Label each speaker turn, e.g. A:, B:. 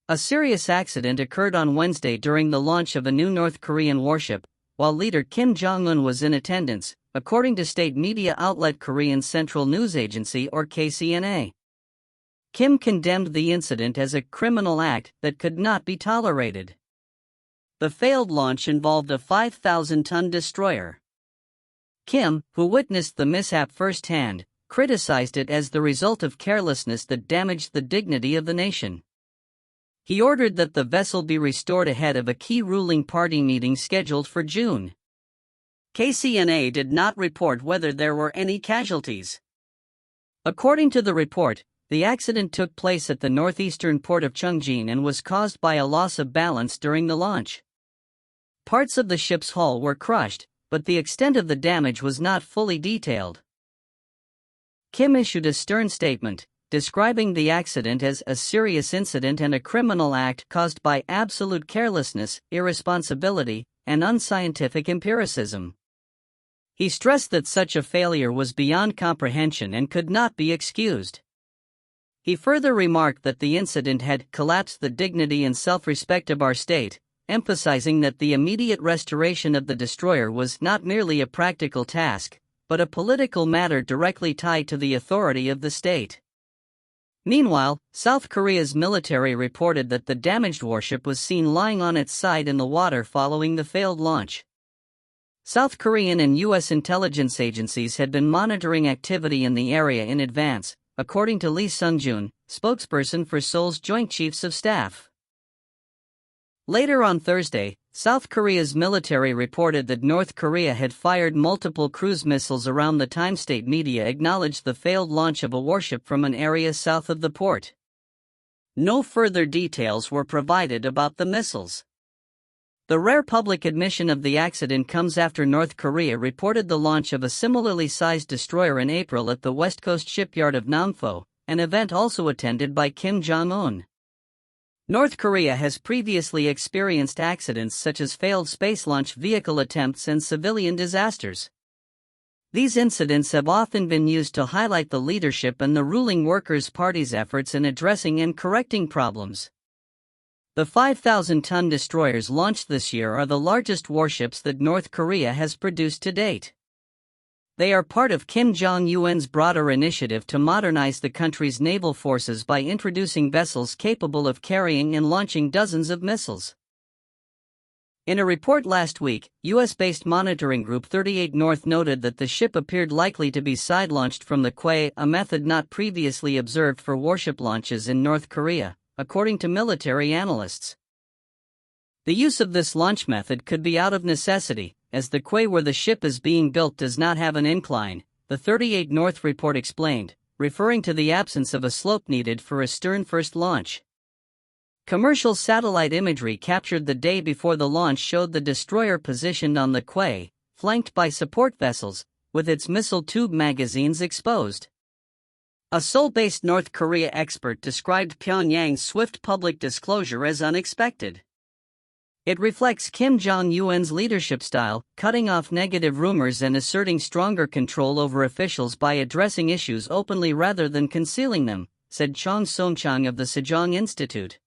A: A serious accident occurred on Wednesday during the launch of a new North Korean warship, while leader Kim Jong-un was in attendance, according to state media outlet Korean Central News Agency or KCNA. Kim condemned the incident as a criminal act that could not be tolerated. The failed launch involved a 5,000-ton destroyer. Kim, who witnessed the mishap firsthand, criticized it as the result of carelessness that damaged the dignity of the nation. He ordered that the vessel be restored ahead of a key ruling party meeting scheduled for June. KCNA did not report whether there were any casualties. According to the report, the accident took place at the northeastern port of Cheongjin and was caused by a loss of balance during the launch. Parts of the ship's hull were crushed, but the extent of the damage was not fully detailed. Kim issued a stern statement, describing the accident as a serious incident and a criminal act caused by absolute carelessness, irresponsibility, and unscientific empiricism. He stressed that such a failure was beyond comprehension and could not be excused. He further remarked that the incident had collapsed the dignity and self-respect of our state, emphasizing that the immediate restoration of the destroyer was not merely a practical task, but a political matter directly tied to the authority of the state. Meanwhile, South Korea's military reported that the damaged warship was seen lying on its side in the water following the failed launch. South Korean and U.S. intelligence agencies had been monitoring activity in the area in advance, according to Lee Sung-jun, spokesperson for Seoul's Joint Chiefs of Staff. Later on Thursday, South Korea's military reported that North Korea had fired multiple cruise missiles around the time. State media acknowledged the failed launch of a warship from an area south of the port. No further details were provided about the missiles. The rare public admission of the accident comes after North Korea reported the launch of a similarly sized destroyer in April at the West Coast shipyard of Nampo, an event also attended by Kim Jong-un. North Korea has previously experienced accidents such as failed space launch vehicle attempts and civilian disasters. These incidents have often been used to highlight the leadership and the ruling Workers' Party's efforts in addressing and correcting problems. The 5,000-ton destroyers launched this year are the largest warships that North Korea has produced to date. They are part of Kim Jong-un's broader initiative to modernize the country's naval forces by introducing vessels capable of carrying and launching dozens of missiles. In a report last week, U.S.-based monitoring group 38 North noted that the ship appeared likely to be side-launched from the quay, a method not previously observed for warship launches in North Korea, according to military analysts. The use of this launch method could be out of necessity, as the quay where the ship is being built does not have an incline, the 38 North report explained, referring to the absence of a slope needed for a stern-first launch. Commercial satellite imagery captured the day before the launch showed the destroyer positioned on the quay, flanked by support vessels, with its missile tube magazines exposed. A Seoul-based North Korea expert described Pyongyang's swift public disclosure as unexpected. It reflects Kim Jong-un's leadership style, cutting off negative rumors and asserting stronger control over officials by addressing issues openly rather than concealing them, said Chong Song-chang of the Sejong Institute.